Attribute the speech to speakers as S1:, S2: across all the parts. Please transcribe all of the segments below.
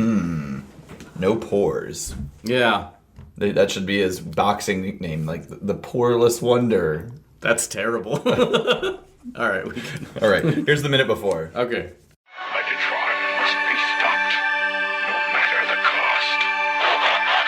S1: No pores.
S2: Yeah.
S1: That should be his boxing nickname, like the poreless wonder.
S2: That's terrible. All right, we can.
S1: All right, here's the minute before.
S2: Okay.
S3: Megatron must be stopped, no matter the cost.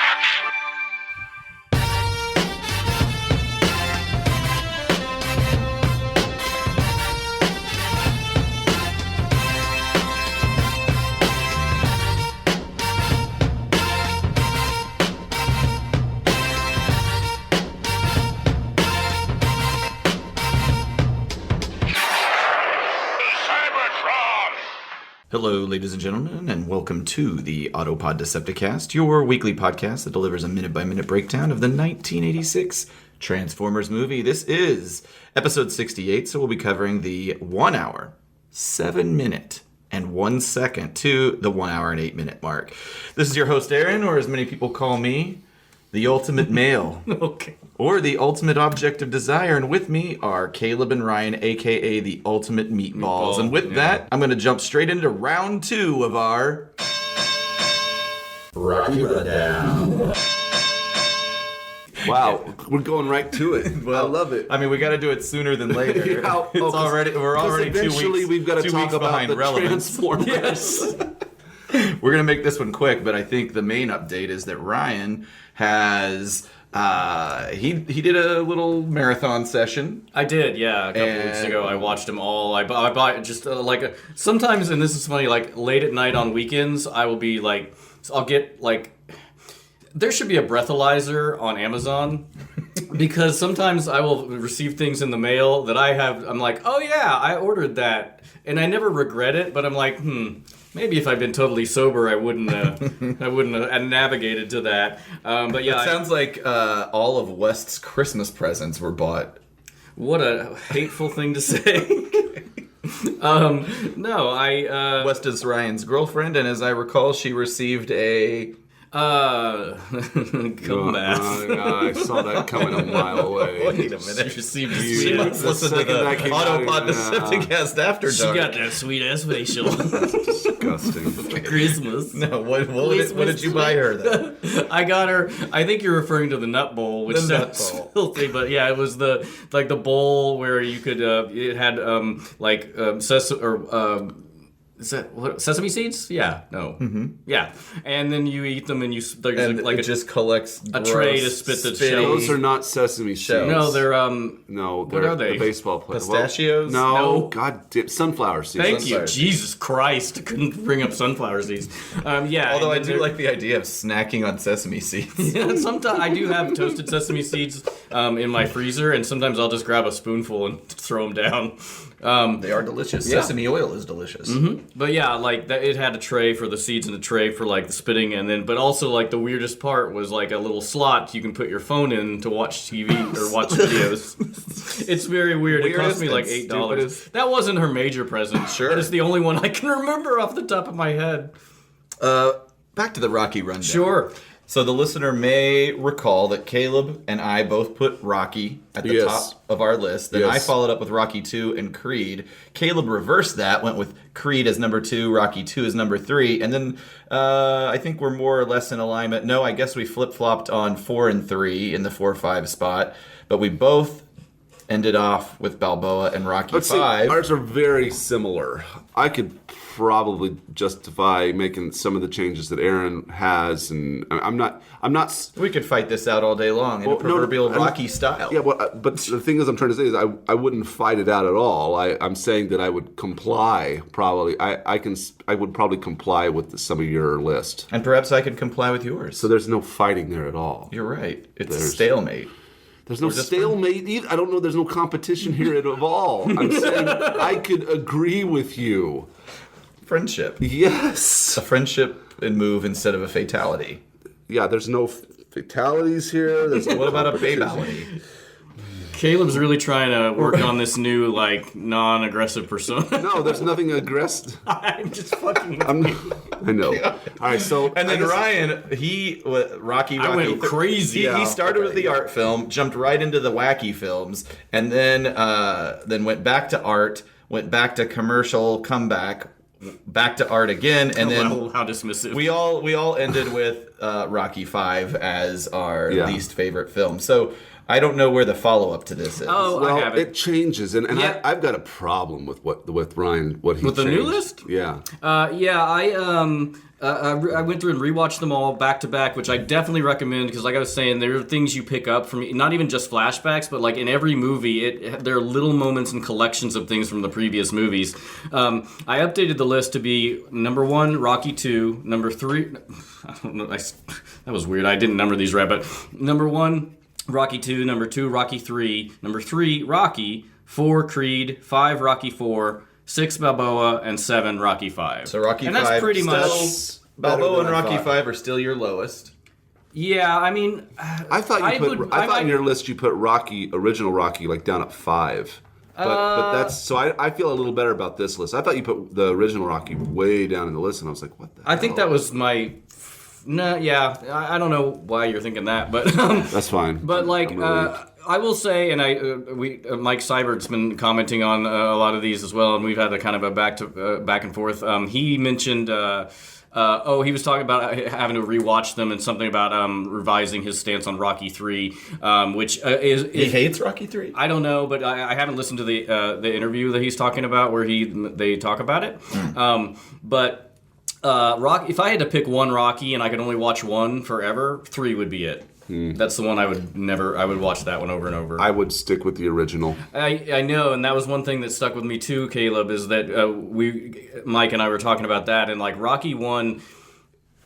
S3: Cybertron!
S1: Hello, ladies and gentlemen, and welcome to the Autopod Decepticast, your weekly podcast that delivers a minute-by-minute breakdown of the 1986 Transformers movie. This is episode 68, so we'll be covering the 1 hour, 7 minute, and 1 second to the 1 hour and 8 minute mark. This is your host, Aaron, or as many people call me, the ultimate male.
S2: Okay.
S1: Or the ultimate object of desire. And with me are Caleb and Ryan, a.k.a. the ultimate meatballs. And with that, I'm going to jump straight into round 2 of our Rocky Rundown.
S4: Wow, we're going right to it.
S1: Well,
S4: I love it.
S1: I mean, we got to do it sooner than later.
S4: Yeah,
S1: We're already 2 weeks.
S4: Eventually, we've got to talk about
S1: behind
S4: the
S1: relevance.
S4: Transformers.
S2: Yes.
S1: We're going to make this one quick, but I think the main update is that Ryan has... he did a little marathon session.
S2: I did, yeah. A couple weeks ago, I watched them all. I bought just sometimes, and this is funny, like late at night on weekends, I will be like, I'll get like, there should be a breathalyzer on Amazon because sometimes I will receive things in the mail that I'm like, oh yeah, I ordered that, and I never regret it, but I'm like, maybe if I'd been totally sober, I wouldn't have navigated to that. But yeah,
S1: It sounds like all of West's Christmas presents were bought.
S2: What a hateful thing to say.
S1: West is Ryan's girlfriend, and as I recall, she received a...
S2: come back.
S4: I saw that coming a mile away.
S1: Wait a minute.
S2: She received
S1: She must listen to the
S4: that came out,
S1: Autopod Decepticast after
S2: She
S1: dark.
S2: got that sweet ass facial.
S4: Disgusting.
S2: Christmas.
S1: No, what did you buy her, then?
S2: I got her. I think you're referring to the nut bowl, which
S1: The nut
S2: sounds
S1: bowl.
S2: filthy, but yeah, it was the bowl where you could. It had is that what, sesame seeds? Yeah, no, yeah, and then you eat them, and
S1: And it just collects
S2: a tray to spit the shells.
S4: Those are not sesame seeds.
S2: No, they're
S4: No, they're
S2: are they?
S4: the baseball players.
S1: Pistachios?
S4: Well,
S2: No.
S4: God damn, sunflower seeds.
S2: Thank you,
S1: Sunflower.
S2: Jesus Christ! I couldn't bring up sunflower seeds. Yeah,
S1: Although I
S2: and
S1: do
S2: they're-
S1: like the idea of snacking on sesame seeds.
S2: Yeah, sometimes I do have toasted sesame seeds in my freezer, and sometimes I'll just grab a spoonful and throw them down.
S1: They are delicious.
S2: Yeah.
S1: Sesame oil is delicious.
S2: But yeah, like that, it had a tray for the seeds and a tray for like the spitting, and then but also like the weirdest part was like a little slot you can put your phone in to watch TV or watch videos. It's very weird. It cost me like $8.
S1: Stupidest.
S2: That wasn't her major present.
S1: Sure.
S2: But it's the only one I can remember off the top of my head.
S1: Back to the Rocky Rundown.
S2: Sure.
S1: So the listener may recall that Caleb and I both put Rocky at the
S4: Yes.
S1: top of our list. Then
S4: Yes.
S1: I followed up with Rocky 2 and Creed. Caleb reversed that, went with Creed as number 2, Rocky 2 as number 3. And then I think we're more or less in alignment. No, I guess we flip-flopped on 4 and 3 in the 4-5 spot. But we both ended off with Balboa and Rocky
S4: Let's see,
S1: 5.
S4: ours are very similar. I could probably justify making some of the changes that Aaron has, and I'm not.
S1: We could fight this out all day long in a proverbial Rocky style.
S4: Yeah, but the thing is, I'm trying to say is I wouldn't fight it out at all. I'm saying that I would comply. Probably, I would probably comply with some of your list.
S1: And perhaps I could comply with yours.
S4: So there's no fighting there at all.
S1: You're right. It's a stalemate.
S4: There's no stalemate either. I don't know. There's no competition here at all. I'm saying I could agree with you.
S1: Friendship.
S4: Yes.
S1: A friendship and move instead of a fatality.
S4: Yeah. There's no fatalities here. There's
S1: What about a babality?
S2: Caleb's really trying to work on this new, like, non-aggressive persona.
S4: No, there's nothing aggressive.
S2: I'm just fucking...
S4: I know. All right, so...
S1: And then
S4: I guess-
S1: Ryan, Rocky.
S2: I went crazy.
S1: He started with the art film, jumped right into the wacky films, and then went back to art, went back to commercial comeback, back to art again, and then
S2: how dismissive.
S1: we all ended with Rocky V as our least favorite film. So I don't know where the follow-up to this is.
S2: Oh,
S4: Well,
S2: I have it.
S4: it changes, and
S2: Yeah.
S4: I've got a problem with Ryan, what he
S2: With the new
S4: changed.
S2: list?
S4: Yeah.
S2: I went through and rewatched them all back to back, which I definitely recommend because, like I was saying, there are things you pick up from not even just flashbacks, but like in every movie, there are little moments and collections of things from the previous movies. I updated the list to be number 1, Rocky 2, number 3. I don't know. That was weird. I didn't number these right, but number 1, Rocky 2, number 2, Rocky 3, number 3, Rocky, 4, Creed, 5, Rocky 4. 6 Balboa, and 7 Rocky 5.
S1: So Rocky
S2: and
S1: 5
S2: that's pretty much
S1: Balboa and
S4: than I
S1: Rocky
S4: thought.
S1: 5 are still your lowest.
S2: Yeah, I mean,
S4: I thought in your list you put Rocky, original Rocky, like down at 5. But that's so I feel a little better about this list. I thought you put the original Rocky way down in the list, and I was like, what the hell?
S2: I think that was my. No, yeah, I don't know why you're thinking that, but
S4: That's fine.
S2: But like,
S4: I'm relieved.
S2: I will say, and Mike Seibert's been commenting on a lot of these as well, and we've had a kind of a back and forth. He mentioned, he was talking about having to rewatch them and something about revising his stance on Rocky 3, which is
S1: He hates Rocky 3?
S2: I don't know, but I haven't listened to the interview that he's talking about where they talk about it. But Rocky, if I had to pick one Rocky and I could only watch one forever, 3 would be it. That's the one I would watch that one over and over.
S4: I would stick with the original.
S2: I know, and that was one thing that stuck with me too, Caleb, is that Mike and I were talking about that, and like Rocky 1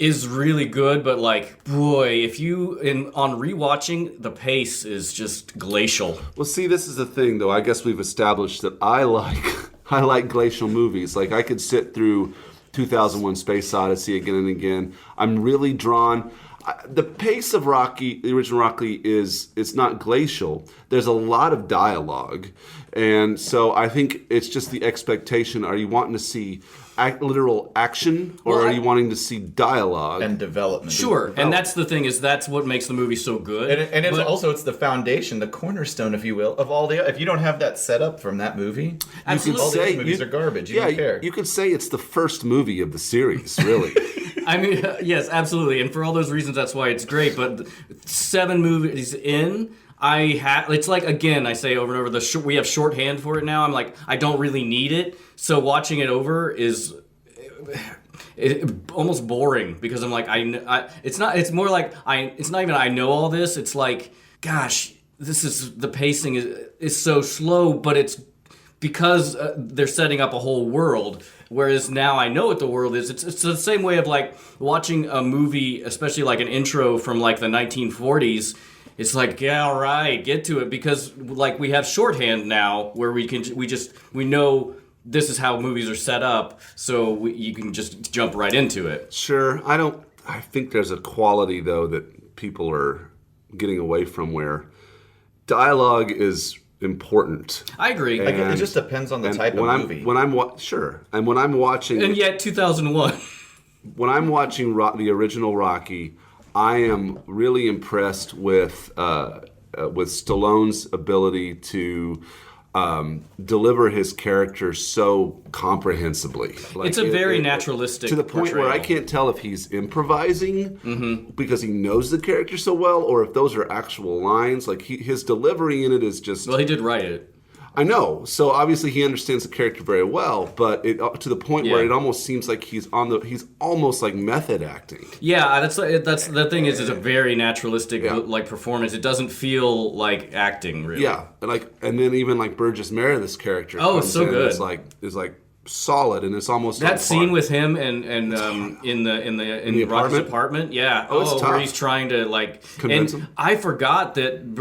S2: is really good, but like, boy, if on rewatching, the pace is just glacial.
S4: Well, see, this is the thing, though. I guess we've established that I like glacial movies. Like, I could sit through 2001: Space Odyssey again and again. I'm really drawn. The pace of Rocky, the original Rocky, it's not glacial. There's a lot of dialogue, and so I think it's just the expectation. Are you wanting to see literal action, or are you wanting to see dialogue
S1: And development.
S2: Sure, and that's the thing, is that's what makes the movie so good.
S1: And it's the foundation, the cornerstone, if you will, of all the. If you don't have that set up from that movie,
S2: Absolutely.
S1: all the other movies are garbage. You don't care.
S4: You could say it's the first movie of the series, really.
S2: I mean, yes, absolutely, and for all those reasons, that's why it's great. But 7 movies in, it's like, again, I say over and over, we have shorthand for it now. I'm like, I don't really need it, so watching it over is almost boring because I'm like, it's not. It's more like it's not even I know all this. It's like, gosh, the pacing is so slow, but it's because they're setting up a whole world. Whereas now I know what the world is. It's the same way of like watching a movie, especially like an intro from like the 1940s. It's like, yeah, all right, get to it, because like we have shorthand now where we know this is how movies are set up, so you can just jump right into it.
S4: Sure. I think there's a quality, though, that people are getting away from, where dialogue is important.
S2: I agree.
S1: It just depends on the type of movie.
S4: Sure. And when I'm watching...
S2: And yet, 2001.
S4: When I'm watching the original Rocky, I am really impressed with Stallone's ability to deliver his character so comprehensively. Like,
S2: it's a very naturalistic
S4: to the point where I can't tell if he's improvising because he knows the character so well, or if those are actual lines. Like his delivery in it is just.
S2: Well, he did write it.
S4: I know. So obviously he understands the character very well, but to the point where it almost seems like he's almost like method acting.
S2: Yeah, that's the thing is, it's a very naturalistic like performance. It doesn't feel like acting, really.
S4: Yeah, and then even like Burgess Meredith's character.
S2: Oh, it's so good.
S4: Is like solid, and it's almost
S2: that scene with him and in
S4: the
S2: Rocky's apartment. Yeah.
S4: Oh, it's tough.
S2: Where he's trying to like
S4: convince him.
S2: I forgot that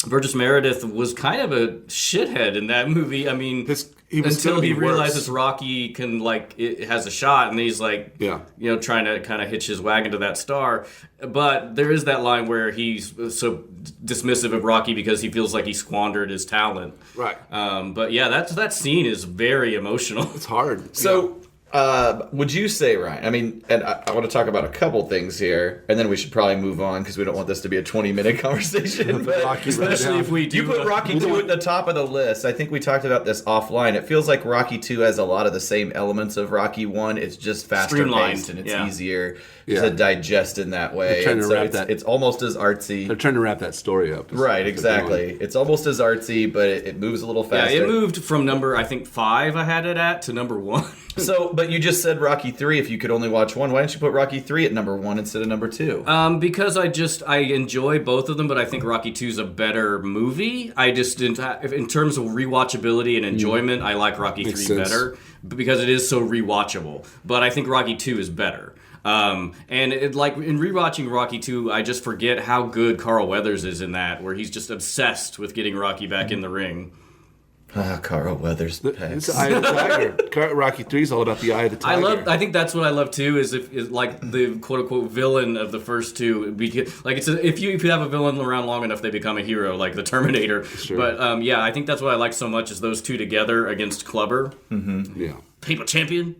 S2: Burgess Meredith was kind of a shithead in that movie. I mean, until he realizes Rocky it has a shot, and he's like, trying to kind of hitch his wagon to that star. But there is that line where he's so dismissive of Rocky because he feels like he squandered his talent.
S4: Right.
S2: But yeah, that scene is very emotional.
S4: It's hard.
S1: So Would you say, Ryan? I mean, and I want to talk about a couple things here, and then we should probably move on because we don't want this to be a 20-minute conversation. But
S2: Especially if we do.
S1: you put Rocky 2 at the top of the list. I think we talked about this offline. It feels like Rocky 2 has a lot of the same elements of Rocky 1. It's just faster
S2: Streamlined,
S1: paced and it's
S2: yeah.
S1: easier
S4: Yeah.
S1: to digest in that way.
S4: They're trying
S1: And
S4: to
S1: so
S4: wrap
S1: it's,
S4: that-
S1: it's almost as artsy.
S4: They're trying to wrap that story up.
S1: Right, exactly. It's almost as artsy, but it moves a little
S2: Yeah,
S1: faster.
S2: it moved from number, I think, 5 I had it at to number 1.
S1: So, but you just said Rocky 3 if you could only watch one. Why didn't you put Rocky 3 at number 1 instead of number 2?
S2: Because I enjoy both of them, but I think Rocky 2 is a better movie. I just didn't in terms of rewatchability and enjoyment, I like Rocky 3
S4: Makes sense.
S2: better because it is so rewatchable. But I think Rocky 2 is better. And like in rewatching Rocky 2, I just forget how good Carl Weathers is in that, where he's just obsessed with getting Rocky back in the ring.
S1: Carl Weathers.
S4: It's the Eye of the Tiger. Rocky 3 is all about the Eye of the Tiger.
S2: I think that's what I love too. Is like the quote unquote villain of the first two. Like if you have a villain around long enough, they become a hero, like the Terminator.
S4: Sure.
S2: But yeah, I think that's what I like so much is those two together against Clubber.
S4: Yeah.
S2: Paper champion.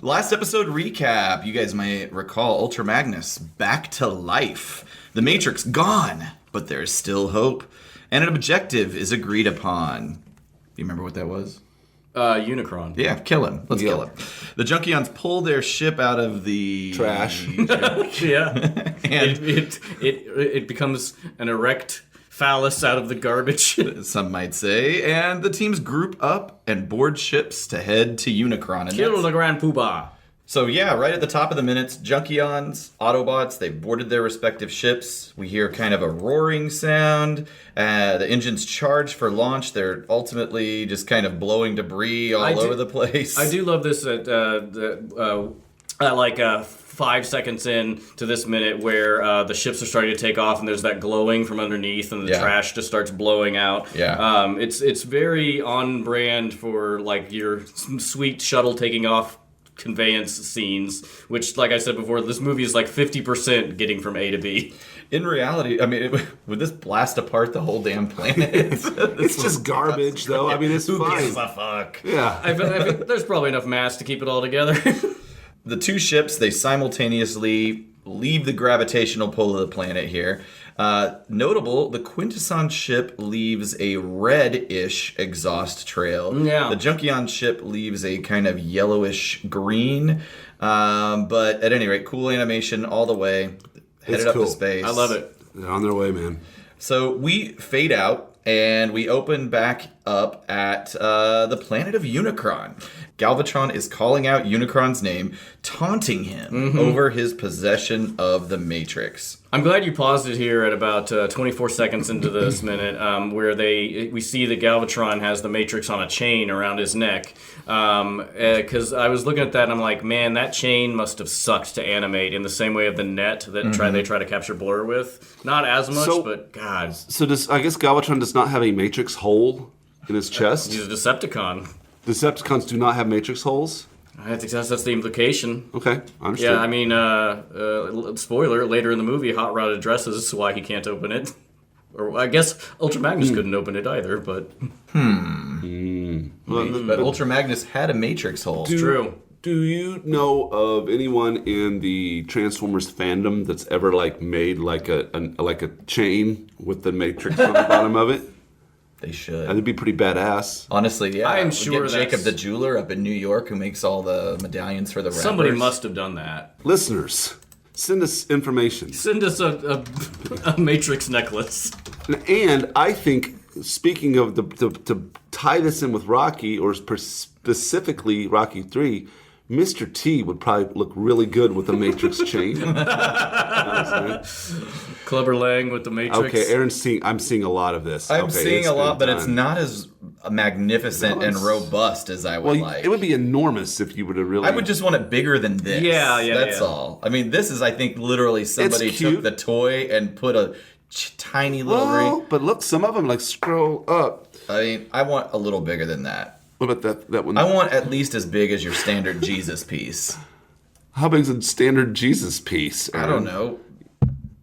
S1: Last episode recap. You guys might recall Ultra Magnus back to life. The Matrix gone, but there's still hope. And an objective is agreed upon. You remember what that was?
S2: Unicron.
S1: Yeah, kill him. Let's kill him. The Junkions pull their ship out of the
S4: Trash.
S2: Yeah.
S1: And
S2: it becomes an erect phallus out of the garbage.
S1: some might say. And the teams group up and board ships to head to Unicron. And
S2: Kill
S1: that's-
S2: the Grand Poobah.
S1: So yeah, right at the top of the minutes, Junkions, Autobots, they've boarded their respective ships. We hear kind of a roaring sound. The engines charge for launch. They're ultimately just kind of blowing debris all over the place.
S2: I do love this at 5 seconds in to this minute where the ships are starting to take off and there's that glowing from underneath and the trash just starts blowing out.
S1: Yeah.
S2: It's very on brand for like your sweet shuttle taking off conveyance scenes, which, like I said before, this movie is like 50% getting from A to B.
S1: In reality, I mean, would this blast apart the whole damn planet?
S4: It's just garbage, though. I mean, it's
S1: Who
S4: fine.
S1: gives a fuck?
S4: Yeah.
S2: I think there's probably enough mass to keep it all together.
S1: The two ships, they simultaneously leave the gravitational pull of the planet here. Notable, the Quintesson ship leaves a red-ish exhaust trail.
S2: Yeah.
S1: The Junkion ship leaves a kind of yellowish green. But at any rate, cool animation all the way. Headed up
S4: cool.
S1: to space.
S2: I love it.
S4: They're on their way, man.
S1: So we fade out and we open back up at the planet of Unicron. Galvatron is calling out Unicron's name, taunting him over his possession of the Matrix.
S2: I'm glad you paused it here at about 24 seconds into this minute, where we see that Galvatron has the Matrix on a chain around his neck. Because I was looking at that and I'm like, man, that chain must have sucked to animate in the same way of the net that they try to capture Blur with. Not as much, but God.
S4: So I guess Galvatron does not have a Matrix hole in his chest?
S2: He's a Decepticon.
S4: Decepticons do not have Matrix holes?
S2: I think that's the implication.
S4: Okay, I understand.
S2: Yeah, I mean, spoiler, later in the movie, Hot Rod addresses why he can't open it. Or I guess Ultra Magnus couldn't open it either, but...
S1: But Ultra Magnus had a Matrix hole.
S2: True.
S4: Do you know of anyone in the Transformers fandom that's ever made a chain with the Matrix on the bottom of it?
S1: They should.
S4: That'd be pretty badass.
S1: Honestly, yeah.
S2: I'm
S1: We
S2: sure
S1: get Jacob
S2: that's-
S1: the jeweler up in New York who makes all the medallions for the rappers.
S2: Somebody must have done that.
S4: Listeners, send us information.
S2: Send us a Matrix necklace.
S4: And I think, speaking of to tie this in with Rocky, or specifically Rocky 3, Mr. T would probably look really good with a Matrix chain. You know what I'm saying?
S2: Clubber Lang with the Matrix.
S4: Okay, Aaron's I'm seeing a lot of this.
S1: I'm
S4: Okay,
S1: seeing
S4: it's
S1: a lot,
S4: been
S1: but it's
S4: done.
S1: not as magnificent and robust as I would
S4: Well,
S1: like.
S4: it would be enormous if you were to really.
S1: I would just want it bigger than this.
S2: Yeah,
S1: That's
S2: yeah.
S1: all. I mean, this is, I think, literally somebody
S4: cute.
S1: took the toy and put a tiny little
S4: Well,
S1: ring.
S4: but look, some of them scroll up.
S1: I mean, I want a little bigger than that.
S4: What about that one?
S1: I want at least as big as your standard Jesus piece.
S4: How big's a standard Jesus piece?
S1: I don't know.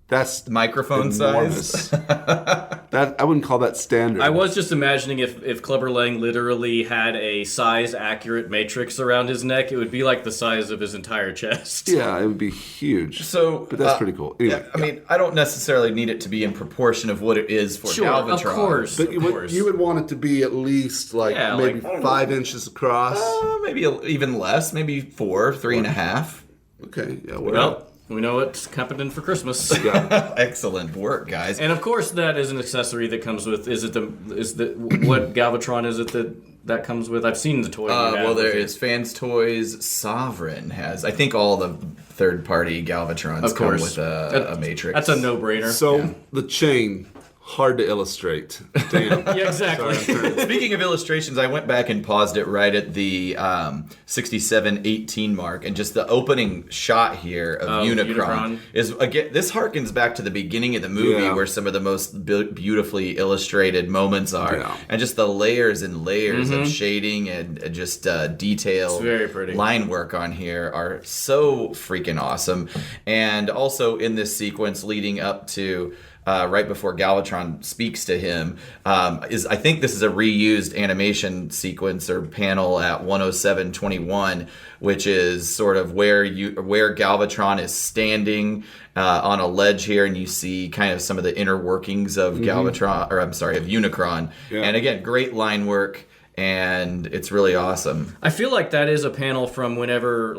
S4: That's
S1: Microphone
S4: enormous.
S1: size.
S4: I wouldn't call that standard.
S2: I was just imagining if Clubber Lang literally had a size-accurate matrix around his neck, it would be like the size of his entire chest.
S4: Yeah, it would be huge.
S1: So,
S4: but that's pretty cool. Anyway,
S1: I mean, I don't necessarally need it to be in proportion of what it is for
S2: Sure,
S1: Galvatron.
S2: of course.
S4: But you would want it to be at least maybe 5 inches across.
S1: Maybe even less, maybe 4, 3.5.
S4: Okay, yeah.
S2: Well, we know what's happening for Christmas.
S1: Excellent work, guys.
S2: And of course, that is an accessory that comes with. What Galvatron is it that comes with? I've seen the toy.
S1: Well, there is Fans Toys. Sovereign has. I think all the third-party Galvatrons come with a matrix.
S2: That's a no-brainer.
S4: So the chain. Hard to illustrate. Damn.
S2: Yeah, exactly.
S1: Speaking of illustrations, I went back and paused it right at the 67:18 mark, and just the opening shot here of Unicron is again. This harkens back to the beginning of the movie, where some of the most beautifully illustrated moments are, and just the layers and layers of shading and just detail,
S2: it's very pretty.
S1: Line work on here are so freaking awesome, and also in this sequence leading up to. Right before Galvatron speaks to him, I think this is a reused animation sequence or panel at 107:21, which is sort of where Galvatron is standing on a ledge here, and you see kind of some of the inner workings of Galvatron, or I'm sorry, of Unicron. Yeah. And again, great line work. And it's really awesome.
S2: I feel like that is a panel from whenever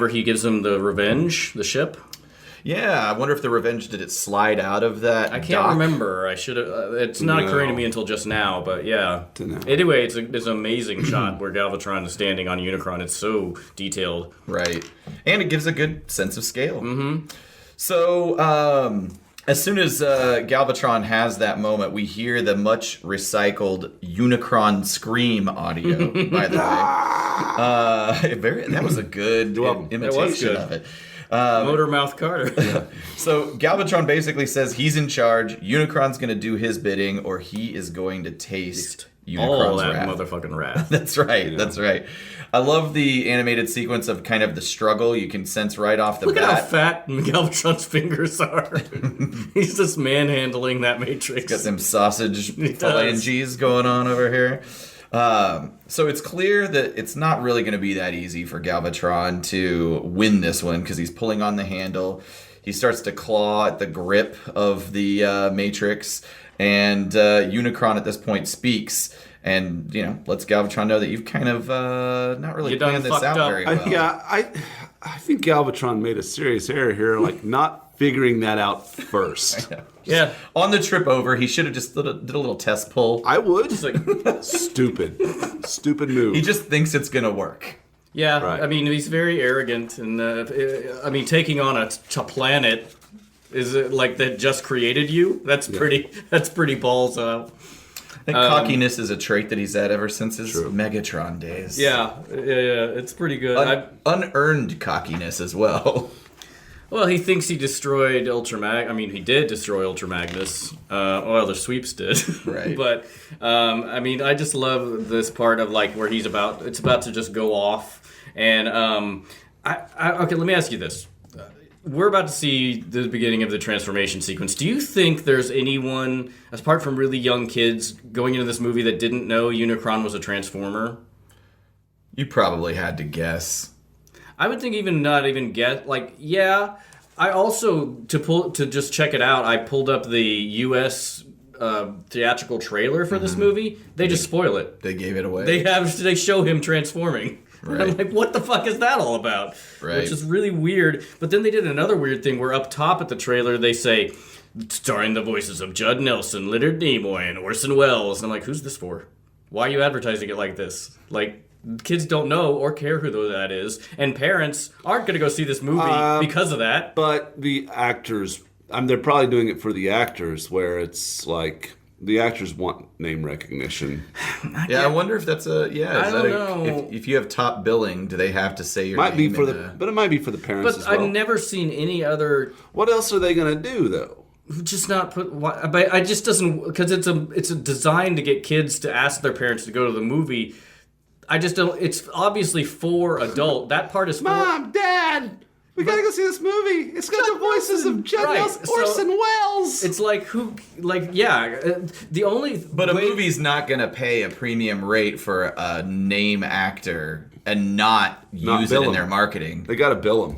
S2: he gives him the Revenge, the ship.
S1: Yeah, I wonder if the Revenge, did it slide out of that
S2: I can't remember. I should have. It's not occurring to me until just now, but yeah. Anyway, it's an amazing shot where Galvatron is standing on Unicron. It's so detailed.
S1: Right. And it gives a good sense of scale. Mm-hmm. So, as soon as Galvatron has that moment, we hear the much recycled Unicron scream audio, by the way. That was a good imitation of it.
S2: Motor Mouth Carter.
S1: So Galvatron basically says he's in charge. Unicron's going to do his bidding, or he is going to taste Unicron's wrath.
S2: Motherfucking wrath.
S1: That's right. Yeah. That's right. I love the animated sequence of kind of the struggle. You can sense right off the bat.
S2: Look at how fat Galvatron's fingers are. He's just manhandling that matrix.
S1: Got them sausage phalanges going on over here. So it's clear that it's not really going to be that easy for Galvatron to win this one because he's pulling on the handle. He starts to claw at the grip of the Matrix, and Unicron at this point speaks and lets Galvatron know that you've kind of not really planned this out very well.
S4: I think Galvatron made a serious error here, not figuring that out first.
S2: Yeah.
S1: On the trip over, he should have just did a little test pull.
S4: I would. Stupid move.
S1: He just thinks it's going to work.
S2: Yeah, right. I mean, he's very arrogant, and taking on a planet is it like that just created you? That's pretty balls out.
S1: I think cockiness is a trait that he's had ever since his Megatron days.
S2: Yeah, it's pretty good.
S1: Unearned cockiness as well.
S2: Well, he thinks he destroyed he did destroy Ultra Magnus. The sweeps did.
S1: Right.
S2: But, I just love this part of, where it's about to just go off. And, okay, let me ask you this. We're about to see the beginning of the transformation sequence. Do you think there's anyone, apart from really young kids, going into this movie that didn't know Unicron was a Transformer?
S1: You probably had to guess.
S2: I would think I also, to just check it out, I pulled up the U.S. Theatrical trailer for this movie. They just spoil it.
S1: They gave it away.
S2: They show him transforming. Right. I'm like, what the fuck is that all about?
S1: Right.
S2: Which is really weird. But then they did another weird thing where up top at the trailer they say, starring the voices of Judd Nelson, Leonard Nimoy, and Orson Welles. And I'm like, who's this for? Why are you advertising it like this? Kids don't know or care who that is, and parents aren't going to go see this movie because of that.
S4: But the actors, they're probably doing it for the actors, where it's the actors want name recognition.
S1: I wonder if that's I
S2: don't know.
S1: If you have top billing, do they have to say your
S4: name?
S1: But
S4: it might be for the parents as well.
S2: I've never seen any other.
S4: What else are they going to do though?
S2: Just not put. But I just doesn't, because it's a design to get kids to ask their parents to go to the movie. I just don't. It's obviously for adult. That part is for
S4: Mom, Dad. We gotta go see this movie. It's got the voices of Judd
S2: Right,
S4: Nelson,
S2: so-
S4: Orson Welles.
S2: It's like the only
S1: But a
S2: way-
S1: movie's not going to pay a premium rate for a name actor and not use it
S4: bill
S1: in
S4: 'em.
S1: their marketing.
S4: They gotta bill him.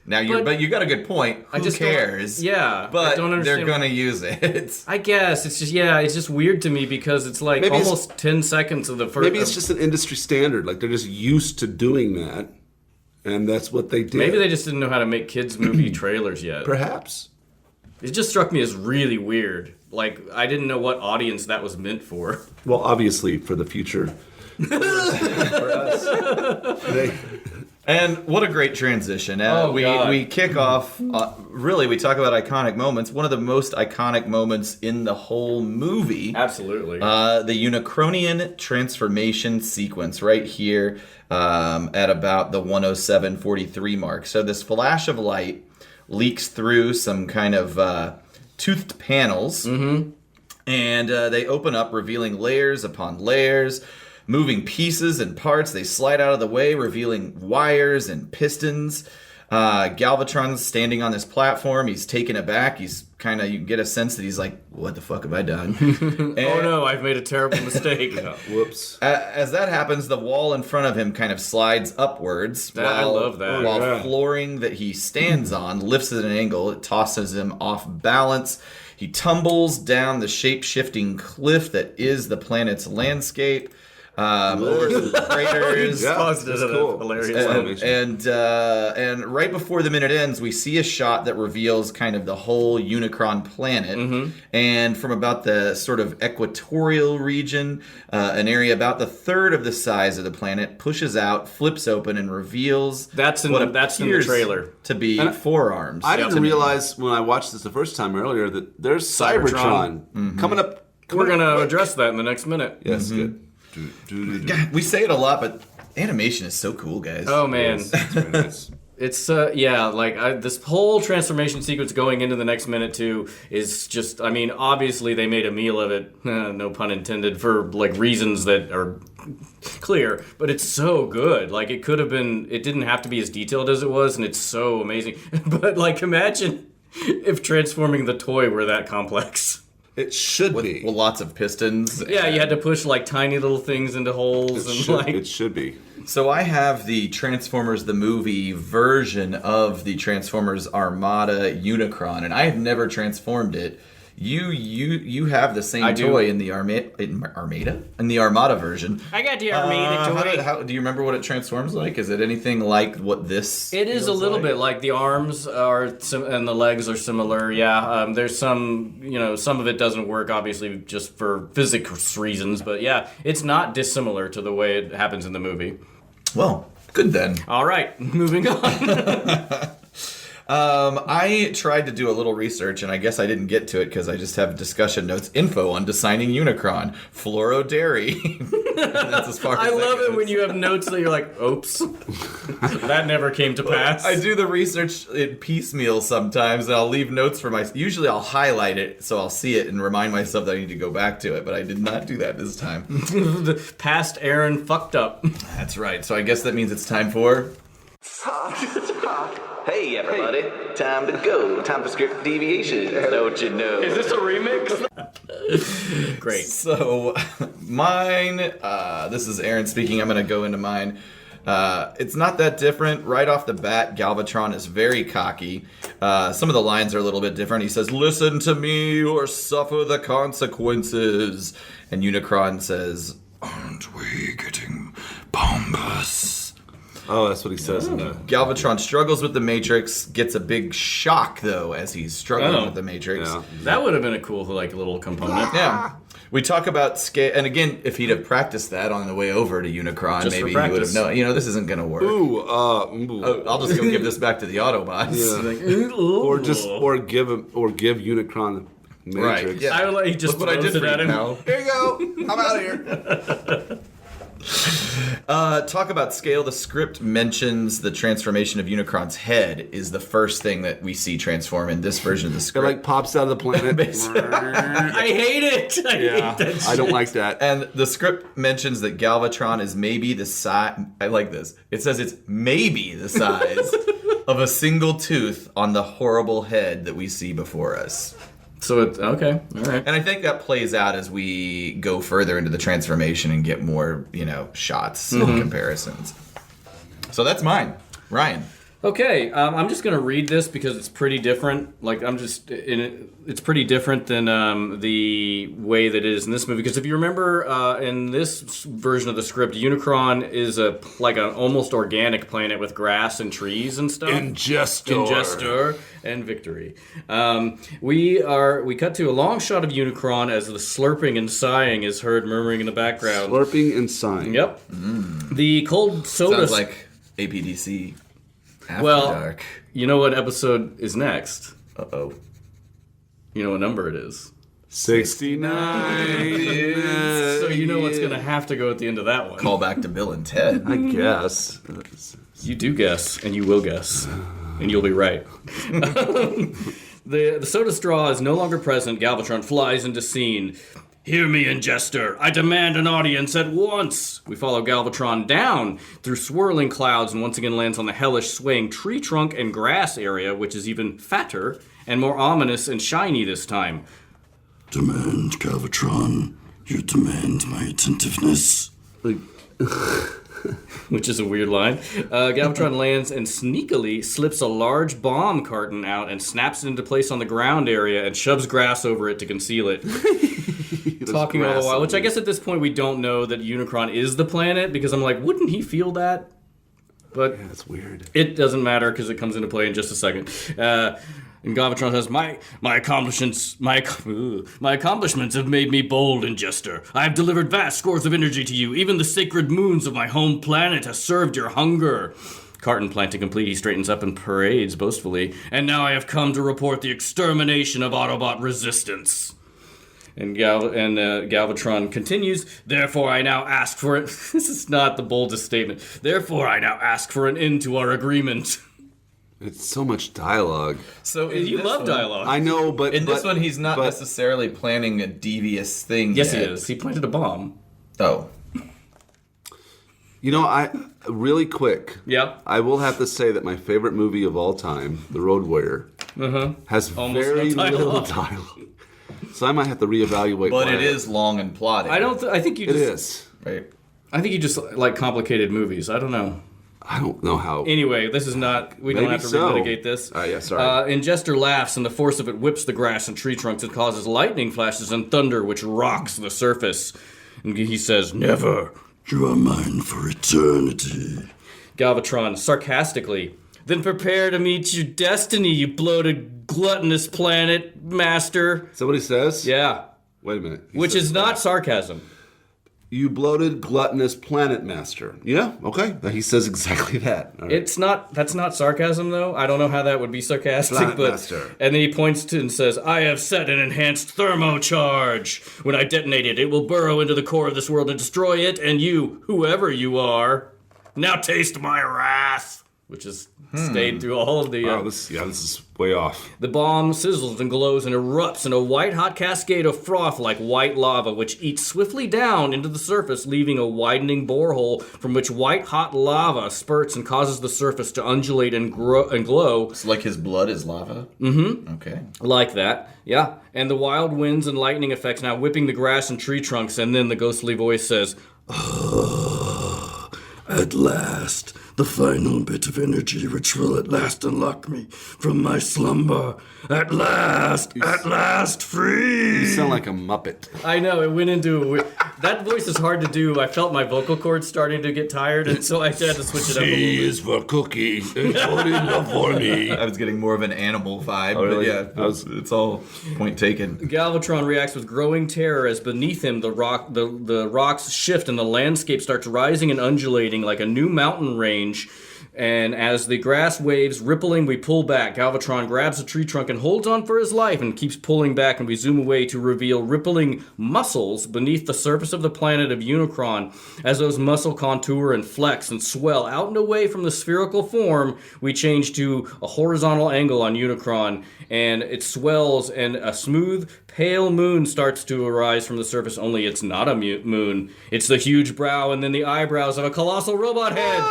S1: Now,
S2: But-
S1: you got a good point. Who
S2: just don't-
S1: cares?
S2: yeah, I
S1: but
S2: don't
S1: they're
S2: understand
S1: going to use it.
S2: I guess it's just weird to me because it's like
S4: Maybe it's-
S2: almost 10 seconds of the first.
S4: Maybe it's just an industry standard. Like they're just used to doing that, and that's what they did.
S2: Maybe they just didn't know how to make kids movie trailers yet.
S4: Perhaps.
S2: It just struck me as really weird. Like I didn't know what audience that was meant for.
S4: Well, obviously for the future. For us.
S1: And what a great transition.
S2: Oh, God.
S1: We kick off, really, we talk about iconic moments. One of the most iconic moments in the whole movie.
S2: Absolutely.
S1: The Unicronian Transformation Sequence right here at about the 107:43 mark. So this flash of light leaks through some kind of toothed panels. Mm-hmm. And they open up, revealing layers upon layers. Moving pieces and parts, they slide out of the way, revealing wires and pistons. Galvatron's standing on this platform. He's taken aback. He's kind of, you get a sense that he's like, what the fuck have I done?
S2: Oh no, I've made a terrible mistake.
S4: Whoops.
S1: As that happens, the wall in front of him kind of slides upwards.
S2: I love that.
S1: While
S4: Yeah.
S1: flooring that he stands on lifts at an angle. It tosses him off balance. He tumbles down the shape-shifting cliff that is the planet's landscape. Over some craters.
S4: Yeah,
S2: Paused it
S4: that's
S2: at a
S4: cool.
S2: hilarious
S1: And, and right before the minute ends, we see a shot that reveals kind of the whole Unicron planet.
S2: Mm-hmm.
S1: And from about the sort of equatorial region, an area about the third of the size of the planet pushes out, flips open, and reveals
S2: That's in
S1: what
S2: that's in the
S1: appears
S2: trailer.
S1: to be forearms.
S4: I
S1: to
S4: didn't
S1: me.
S4: realize when I watched this the first time earlier that there's
S2: Cybertron.
S4: Cybertron, coming up.
S2: We're gonna
S4: quick.
S2: address that in the next minute.
S4: Yes, good.
S1: God, we say it a lot, but animation is so cool, guys.
S2: Oh man.
S4: Yes, that's very nice.
S2: It's this whole transformation sequence going into the next minute too is just, I mean, obviously they made a meal of it, no pun intended, for like reasons that are clear, but it's so good. Like it didn't have to be as detailed as it was, and it's so amazing. But like imagine if transforming the toy were that complex.
S4: It should be.
S1: Well, lots of pistons.
S2: Yeah, you had to push like tiny little things into holes
S4: It should be.
S1: So I have the Transformers the movie version of the Transformers Armada Unicron, and I have never transformed it. You have the same
S2: I do.
S1: toy in the Armada version.
S2: I got the Armada toy.
S1: How do you remember what it transforms like? Is it anything like what this?
S2: It is a
S1: feels
S2: little
S1: like?
S2: bit like the arms are and the legs are similar. Yeah, there's some, some of it doesn't work obviously just for physics reasons, but yeah, it's not dissimilar to the way it happens in the movie.
S1: Well, good then.
S2: All right, moving on.
S1: I tried to do a little research, and I guess I didn't get to it because I just have discussion notes. Info on designing Unicron. Fluoro dairy. That's as far as
S2: I
S1: that
S2: love it
S1: goes.
S2: when you have notes that you're like, oops, that never came to pass.
S1: I do the research in piecemeal sometimes, and I'll leave notes for usually I'll highlight it so I'll see it and remind myself that I need to go back to it, but I did not do that this time.
S2: The past Aaron fucked up.
S1: That's right. So I guess that means it's time for...
S5: Hey everybody, time to go. Time for script deviations, don't you know?
S2: Is this a remix? Great.
S1: So, mine, this is Aaron speaking. I'm going to go into mine. It's not that different. Right off the bat, Galvatron is very cocky. Some of the lines are a little bit different. He says, "Listen to me or suffer the consequences." And Unicron says, "Aren't we getting pompous?"
S4: Oh, that's what he says in the.
S1: Galvatron struggles with the Matrix, gets a big shock, though, as he's struggling
S2: Oh.
S1: with the Matrix.
S4: Yeah.
S2: That would have been a cool little component.
S1: Yeah. We talk about scale, and again, if he'd have practiced that on the way over to Unicron,
S2: Just
S1: maybe
S2: for
S1: he would have
S2: practice.
S1: known. This isn't going to work.
S4: Ooh,
S1: Oh, I'll just go give this back to the Autobots.
S4: Yeah. or give Unicron Matrix.
S1: Right. Yeah.
S2: I would like, he just
S1: Look what I
S2: throws
S1: did
S2: it
S1: for
S2: at
S1: you,
S2: him.
S1: pal. Here you go. I'm out of here. Talk about scale. The script mentions the transformation of Unicron's head is the first thing that we see transform in this version of the
S4: It
S1: script.
S4: like pops out of the planet.
S2: I hate it. I hate that shit.
S4: I don't like that.
S1: And the script mentions that Galvatron is maybe the size. I like this. It says it's maybe the size of a single tooth on the horrible head that we see before us.
S2: So it's okay, all right.
S1: And I think that plays out as we go further into the transformation and get more, shots and comparisons. So that's mine. Ryan.
S2: Okay, I'm just gonna read this because it's pretty different. It's pretty different than the way that it is in this movie. Because if you remember, in this version of the script, Unicron is an almost organic planet with grass and trees and stuff. Ingestor and Victory. We cut to a long shot of Unicron as the slurping and sighing is heard murmuring in the background.
S4: Slurping and sighing.
S2: Yep. The cold soda.
S1: Sounds like APDC. After dark.
S2: You know what episode is next?
S1: Uh-oh.
S2: You know what number it is?
S4: 69.
S2: So you know what's going to have to go at the end of that one.
S1: Call back to Bill and Ted.
S4: I guess.
S2: You do guess, and you will guess. And you'll be right. The soda straw is no longer present. Galvatron flies into scene. Hear me, Ingester. I demand an audience at once. We follow Galvatron down through swirling clouds and once again lands on the hellish swaying tree trunk and grass area, which is even fatter and more ominous and shiny this time.
S6: Demand, Galvatron. You demand my attentiveness.
S2: Which is a weird line. Galvatron lands and sneakily slips a large bomb carton out and snaps it into place on the ground area and shoves grass over it to conceal it. Talking all the while, which I guess at this point we don't know that Unicron is the planet, because I'm like, wouldn't he feel that? But
S4: yeah, that's weird.
S2: It doesn't matter because it comes into play in just a second. And Galvatron says, my accomplishments have made me bold, Ingester. I have delivered vast scores of energy to you. Even the sacred moons of my home planet have served your hunger. Carton planting complete, he straightens up and parades boastfully. And now I have come to report the extermination of Autobot resistance. And Galvatron continues, therefore I now ask for it. This is not the boldest statement. Therefore I now ask for an end to our agreement.
S4: It's so much dialogue.
S1: So
S2: You love dialogue.
S4: I know, but
S1: in this one, he's not necessarily planning a devious thing.
S2: Yes,
S1: yet.
S2: he is. He planted a bomb.
S1: Oh.
S4: I really quick.
S2: Yep.
S4: I will have to say that my favorite movie of all time, The Road Warrior, has
S2: Almost
S4: very
S2: no dialogue.
S4: little dialogue. So I might have to reevaluate.
S1: But it is long and plotting.
S2: I think you
S4: It
S2: just...
S4: is.
S1: Right.
S2: I think you just like complicated movies. I don't know.
S4: I don't know how.
S2: Anyway, this is not... We don't
S4: Maybe
S2: have to
S4: so.
S2: relitigate this.
S4: Yeah, sorry.
S2: Ingester laughs, and the force of it whips the grass and tree trunks and causes lightning flashes and thunder, which rocks the surface. And he says, never.
S6: You are mine for eternity.
S2: Galvatron, sarcastically, then prepare to meet your destiny, you bloated, gluttonous planet master.
S4: Is that what he says?
S2: Yeah.
S4: Wait a minute. He
S2: Which
S4: says
S2: is not sarcasm.
S4: You bloated, gluttonous planet master. Yeah, okay. He says exactly that. All right.
S2: That's not sarcasm, though. I don't know how that would be sarcastic,
S4: Planet
S2: but...
S4: master.
S2: And then he points to and says, I have set an enhanced thermocharge. When I detonate it, it will burrow into the core of this world and destroy it, and you, whoever you are, now taste my wrath. Which has stayed through all of the...
S4: Wow, this is way off.
S2: The bomb sizzles and glows and erupts in a white-hot cascade of froth like white lava, which eats swiftly down into the surface, leaving a widening borehole from which white-hot lava spurts and causes the surface to undulate and glow.
S1: It's like his blood is lava? Mm-hmm. Okay.
S2: Like that, yeah. And the wild winds and lightning effects now whipping the grass and tree trunks, and then the ghostly voice says,
S6: At last, the final bit of energy which will at last unlock me from my slumber. At last, free!
S4: You sound like a Muppet.
S2: I know, it went into... That voice is hard to do. I felt my vocal cords starting to get tired, and so I had to switch it up a little
S6: C
S2: bit.
S6: is for cookie, and put it before me.
S1: I was getting more of an animal vibe,
S4: really?
S1: but yeah, it's all point taken.
S2: Galvatron reacts with growing terror as beneath him the rocks shift and the landscape starts rising and undulating like a new mountain range. And as the grass waves rippling, we pull back. Galvatron grabs a tree trunk and holds on for his life and keeps pulling back, and we zoom away to reveal rippling muscles beneath the surface of the planet of Unicron. As those muscle contour and flex and swell out and away from the spherical form, we change to a horizontal angle on Unicron, and it swells, and a smooth, pale moon starts to arise from the surface, only it's not a moon. It's the huge brow and then the eyebrows of a colossal robot head.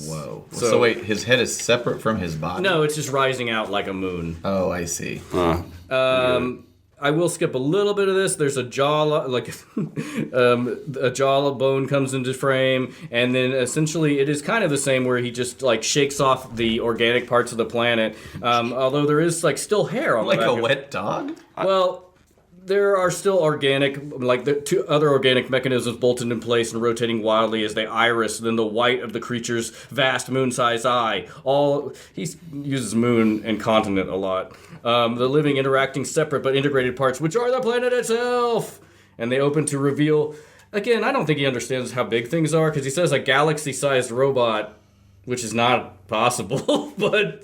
S1: Whoa. So wait, his head is separate from his body?
S2: No, it's just rising out like a moon.
S1: Oh, I see.
S2: I will skip a little bit of this. There's a jaw, like a jawbone comes into frame, and then essentially it is kind of the same where he just like shakes off the organic parts of the planet. Although there is like still hair on
S1: Like
S2: the back
S1: a
S2: of-
S1: wet dog?
S2: Well, there are still organic, like the two other organic mechanisms bolted in place and rotating wildly as they iris, then the white of the creature's vast moon-sized eye. He uses moon and continent a lot. The living interacting separate but integrated parts, which are the planet itself. And they open to reveal, again, I don't think he understands how big things are, because he says a galaxy-sized robot, which is not possible, but...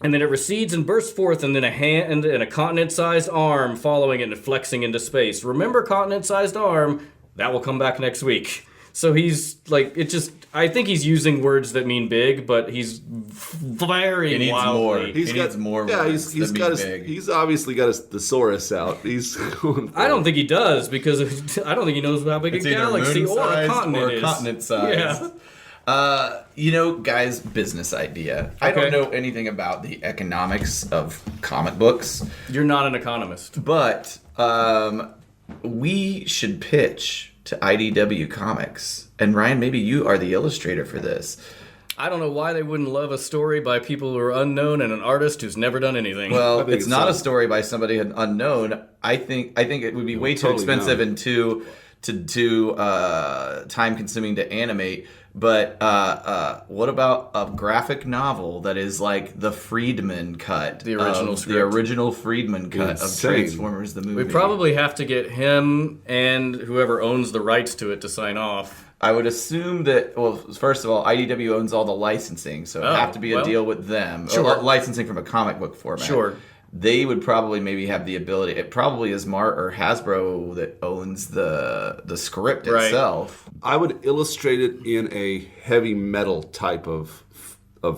S2: and then it recedes and bursts forth, and then a hand and a continent-sized arm following it and flexing into space. Remember continent-sized arm? That will come back next week. So he's like, I think he's using words that mean big, but he's very
S1: He needs
S2: wildly.
S1: more. He needs more
S4: Yeah,
S1: words
S4: he's
S1: than
S4: got
S1: being
S4: his.
S1: big.
S4: He's obviously got his thesaurus out. He's going.
S2: I don't think he does, because I don't think he knows how big
S1: It's
S2: a
S1: either
S2: galaxy or a
S1: moon-sized
S2: continent
S1: or
S2: is.
S1: continent-sized.
S2: Yeah.
S1: Guys, business idea. I don't
S2: Okay.
S1: know anything about the economics of comic books,
S2: You're not an economist.
S1: but we should pitch to IDW Comics. And Ryan, maybe you are the illustrator for this.
S2: I don't know why they wouldn't love a story by people who are unknown and an artist who's never done anything.
S1: Well,
S4: think
S1: it's
S4: it's
S1: not a
S4: some-
S1: story by somebody unknown. I think it would be way too
S4: Totally
S1: expensive
S4: known.
S1: and too time consuming to animate. But what about a graphic novel that is like the Friedman cut,
S2: The original
S1: of, the
S2: script.
S1: original Friedman cut
S4: Insane.
S1: of Transformers the movie?
S2: we probably have to get him and whoever owns the rights to it to sign off.
S1: I would assume that. Well, first of all, IDW owns all the licensing, so it would have to be a
S2: well,
S1: deal with them.
S2: sure.
S1: Or licensing from a comic book format.
S2: Sure.
S1: They would probably maybe have the ability. It probably is Mart or Hasbro that owns the script
S2: Right.
S1: itself.
S4: I would illustrate it in a heavy metal type of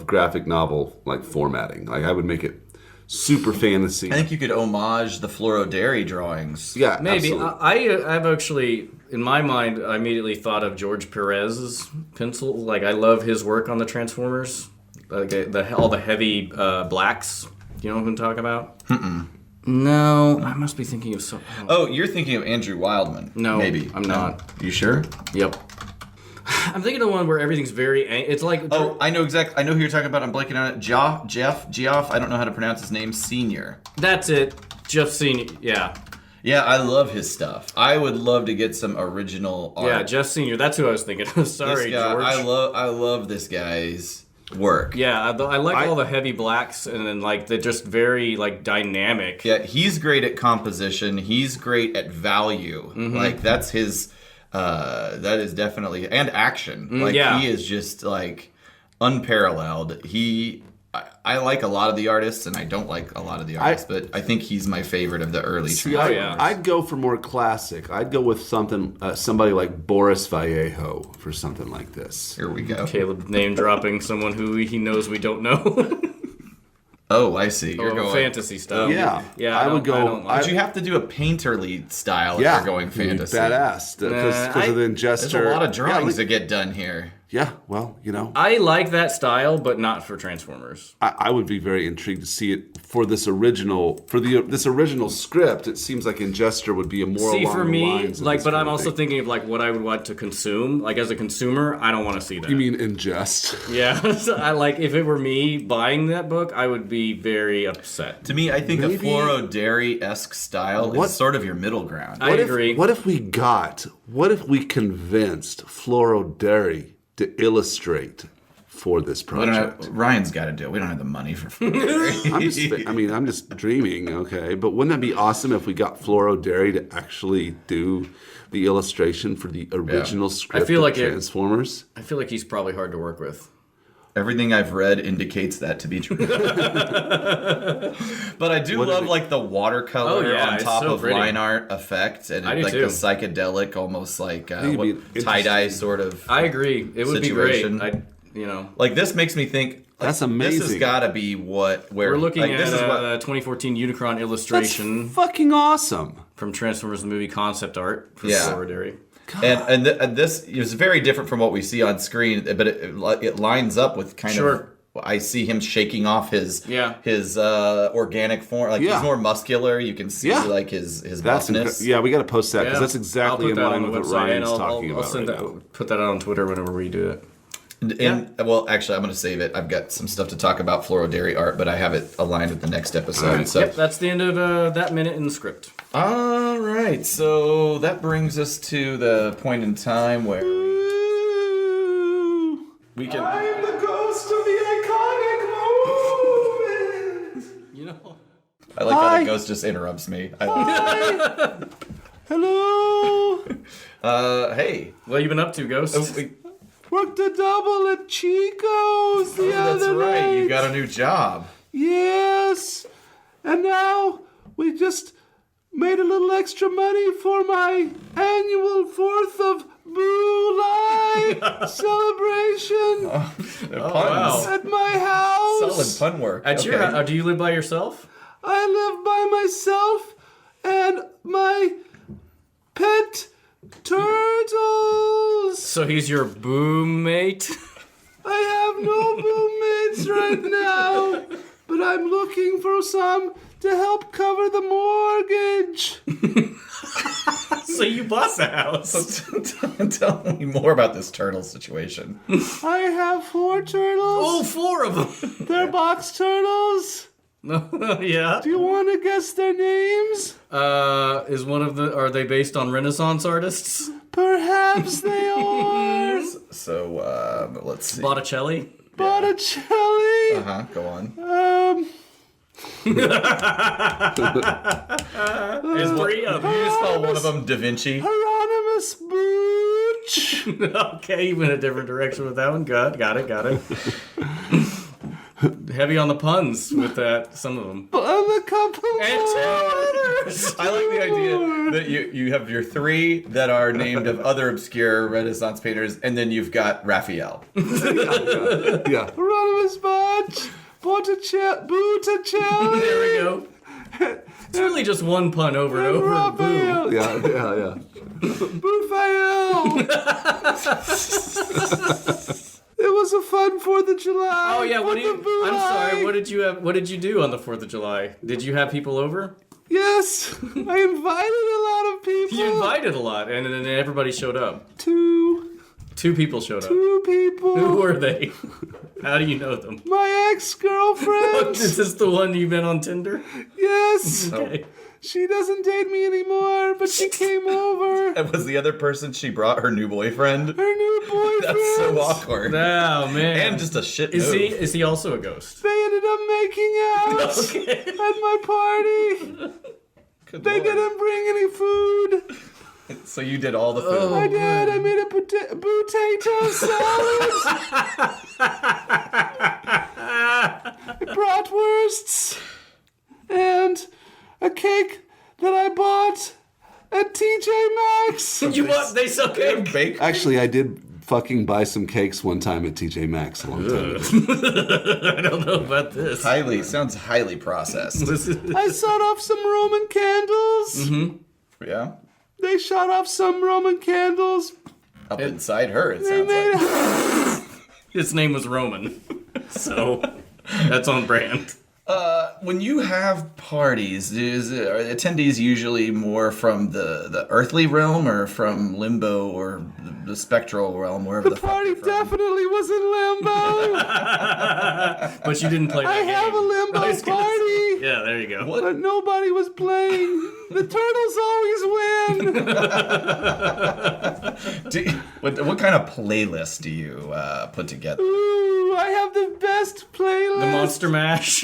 S4: graphic novel like formatting. Like I would make it super fantasy.
S1: I think you could homage the Fluoro Dairy drawings.
S4: Yeah,
S2: Maybe.
S4: absolutely.
S2: I've actually, in my mind, I immediately thought of George Perez's pencil. Like, I love his work on the Transformers. Like, all the heavy blacks. You know what I'm talking about? No. I must be thinking of something.
S1: Oh, you're thinking of Andrew Wildman.
S2: No,
S1: maybe
S2: I'm not.
S1: You sure?
S2: Yep. I'm thinking of one where everything's very... It's like...
S1: Oh, I know exactly. I know who you're talking about. I'm blanking on it. Geoff. I don't know how to pronounce his name. Senior.
S2: That's it. Jeff Senior. Yeah.
S1: Yeah, I love his stuff. I would love to get some original art.
S2: Yeah, Jeff Senior. That's who I was thinking of. Sorry,
S1: This guy,
S2: George.
S1: I love this guy's work.
S2: Yeah, I like all the heavy blacks, and then like they're just very like dynamic.
S1: Yeah, he's great at composition. He's great at value. Like that's his. That is definitely and action. Like
S2: yeah.
S1: he is just like unparalleled. I like a lot of the artists, and I don't like a lot of the artists, but I think he's my favorite of the early.
S4: See,
S1: Transformers.
S4: I'd go for more classic. I'd go with somebody like Boris Vallejo for something like this.
S1: Here we go.
S2: Caleb name dropping someone who he knows we don't know.
S1: Oh, I see. You're going
S2: fantasy stuff.
S4: Yeah,
S2: yeah.
S4: I would go.
S2: don't like-
S1: But you have to do a painterly style
S4: Yeah,
S1: if you're going fantasy.
S4: badass because of the
S1: There's
S4: gesture.
S1: a lot of drawings
S4: Yeah,
S1: that get done here.
S4: yeah, well, you know,
S2: I like that style, but not for Transformers.
S4: I would be very intrigued to see it for this original script. It seems like in gesture would be a more
S2: See,
S4: along
S2: for
S4: the
S2: me,
S4: lines of
S2: like,
S4: this
S2: but
S4: kind
S2: I'm
S4: of
S2: also
S4: thing.
S2: thinking of like what I would want to consume. Like as a consumer, I don't want to see that.
S4: You mean in jest?
S2: Yeah, so I like if it were me buying that book, I would be very upset.
S1: To me, I think a
S4: Maybe-
S1: Fluoro Dairy-esque style
S4: What-
S1: is sort of your middle ground.
S2: I agree.
S4: What if we convinced Fluoro Dairy to illustrate for this project?
S1: Ryan's got to do it. We don't have the money for Fluoro Dairy.
S4: I'm just dreaming, okay? But wouldn't that be awesome if we got Fluoro Dairy to actually do the illustration for the original script
S2: feel
S4: of
S2: like it-
S4: Transformers?
S2: I feel like he's probably hard to work with.
S1: Everything I've read indicates that to be true. But I do love like the watercolor
S2: Oh, yeah,
S1: on
S2: it's
S1: top
S2: so
S1: of
S2: pretty.
S1: line art effect and
S2: I do
S1: like
S2: too.
S1: the psychedelic, almost like
S4: it'd be
S1: tie-dye
S4: interesting.
S1: sort of.
S2: I agree. It would
S1: Situation.
S2: be great.
S1: Like this makes me think. Like,
S4: That's
S1: This has
S4: amazing.
S1: got to be where
S2: We're looking
S1: like,
S2: at
S1: this is what.
S2: a 2014 Unicron
S4: That's
S2: illustration
S4: fucking awesome.
S2: from Transformers the movie concept art for
S1: Yeah.
S2: Fluoro Dairy.
S1: And this is very different from what we see on screen, but it lines up with kind of. I see him shaking off his organic form. Like he's more muscular. You can see like his buffness.
S4: Yeah, we got to post that because that's exactly in line with what Ryan's talking about right now.
S2: Put that out on Twitter whenever we do it.
S1: Well, actually, I'm going to save it. I've got some stuff to talk about Fluoro Dairy art, but I have it aligned with the next episode.
S4: Right.
S1: So
S2: That's the end of that minute in the script.
S1: All right, so that brings us to the point in time where we can.
S4: I am the ghost of the iconic moment.
S2: You know.
S1: I like how the ghost just interrupts me.
S4: Hello.
S1: Hey,
S2: What have you been up to, Ghost?
S4: Worked a double at Chico's the other night.
S1: right. You got a new job.
S4: Yes. And now we just made a little extra money for my annual 4th of Boo Live celebration
S1: Puns.
S4: at my house.
S1: Solid pun work.
S2: At your house, do you live by yourself?
S4: I live by myself and my pet turtles.
S2: So he's your boom mate?
S4: I have no roommates right now, but I'm looking for some to help cover the mortgage.
S2: So you bought the house.
S1: Tell me more about this turtle situation.
S4: I have 4 turtles.
S2: Oh, 4 of them.
S4: They're box turtles.
S2: Yeah.
S4: Do you want to guess their names?
S2: Is one of the? Are they based on Renaissance artists?
S4: Perhaps they are.
S1: So, let's see.
S2: Botticelli.
S4: Botticelli.
S1: Go on.
S2: There's 3 of them.
S1: You just call one of them Da Vinci.
S4: Hieronymus Booch.
S2: Okay, you went a different direction with that one. Good. Got it. Heavy on the puns with that. Some of them.
S4: And a couple
S2: And 2 others.
S1: I like the idea that you have your 3 that are named of other obscure Renaissance painters, and then you've got Raphael.
S4: Yeah. Hieronymus Booch. Botticelli.
S2: There we go. It's really just one pun over and over.
S4: Raphael.
S2: Boom.
S4: Yeah. Raphael. It was a fun 4th of July.
S2: Oh yeah. I'm sorry. What did you have? What did you do on the 4th of July? Did you have people over?
S4: Yes, I invited a lot of people.
S2: You invited a lot, and then everybody showed up.
S4: 2
S2: people showed up.
S4: 2 people.
S2: Who were they? How do you know them?
S4: My ex-girlfriend.
S2: Is this the one you met on Tinder?
S4: Yes.
S2: Okay.
S4: She doesn't date me anymore, but she came over.
S1: And was the other person she brought her new boyfriend?
S4: Her new boyfriend.
S1: That's so awkward.
S2: Oh man.
S1: And just a shit
S2: Is
S1: move.
S2: he also a ghost?
S4: They ended up making out at my party.
S1: Good
S4: They
S1: Lord.
S4: didn't bring any food.
S1: So you did all the food.
S4: I did. I made a potato salad. I brought wursts and a cake that I bought at TJ Maxx.
S2: They sell cake.
S1: Bake?
S4: Actually, I did fucking buy some cakes one time at TJ Maxx a long time ago.
S2: I don't know about this.
S1: Sounds highly processed.
S4: I shot off some Roman candles.
S1: Yeah?
S4: They shot off some Roman candles.
S1: Up inside her, it
S4: They
S1: sounds
S4: made
S1: like.
S2: His name was Roman, so that's on brand.
S1: When you have parties, are the attendees usually more from the earthly realm or from limbo or the spectral realm, wherever the fuck
S4: Party
S1: they're from?
S4: definitely was in limbo.
S2: But you didn't play that
S4: I
S2: game.
S4: have a limbo
S2: I was gonna
S4: party.
S2: Yeah, there you go.
S4: But nobody was playing. The turtles always win.
S1: What kind of playlist do you put together?
S4: Ooh, I have the best playlist.
S2: The Monster Mash.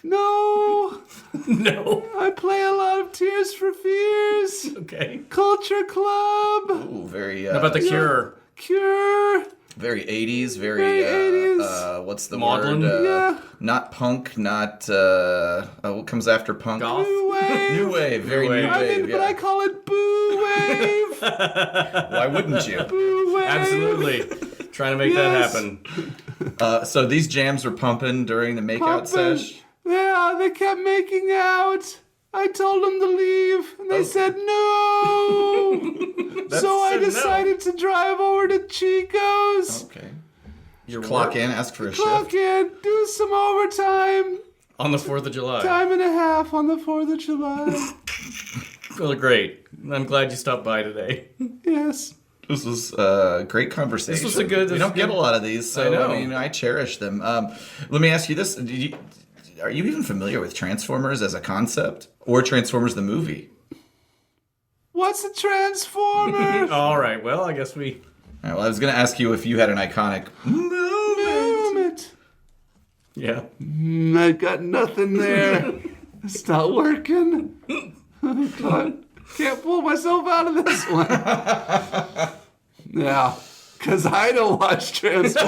S4: No,
S2: No.
S4: I play a lot of Tears for Fears.
S2: Okay.
S4: Culture Club.
S1: Ooh, very.
S2: How about The Cure?
S4: Cure.
S1: Very 80s, very,
S4: Very 80s.
S1: What's the
S2: Maudlin?
S1: word?
S4: Yeah.
S1: Not punk, not, what comes after punk?
S2: Goth?
S4: New Wave.
S1: New wave, very
S2: New
S1: new
S2: wave.
S1: wave,
S4: But I call it Boo Wave.
S1: Why wouldn't you?
S4: Boo Wave.
S2: Absolutely. Trying to make that
S4: Yes.
S2: happen.
S1: So these jams were pumping during the makeout
S4: Pumping.
S1: sesh?
S4: Yeah, they kept making out. I told them to leave, and they said no. So I decided to drive over to Chico's.
S1: Okay.
S2: Your
S1: Clock
S2: work
S1: in, ask for a
S4: Clock
S1: shift.
S4: in, do some overtime.
S2: on the 4th of July.
S4: Time and a half on the 4th of July.
S2: Well, great. I'm glad you stopped by today.
S4: Yes.
S1: This was a great conversation.
S2: This was a good-
S1: We don't get a lot of these, so
S2: I know.
S1: I mean, I cherish them. Let me ask you this: are you even familiar with Transformers as a concept, or Transformers the movie?
S4: What's a transformer?
S2: All right. Well, I guess we.
S1: All right, well, I was going to ask you if you had an iconic
S4: Moment.
S2: Yeah.
S4: I got nothing there. It's not working. Can't pull myself out of this one. Yeah, because I don't watch Transformers.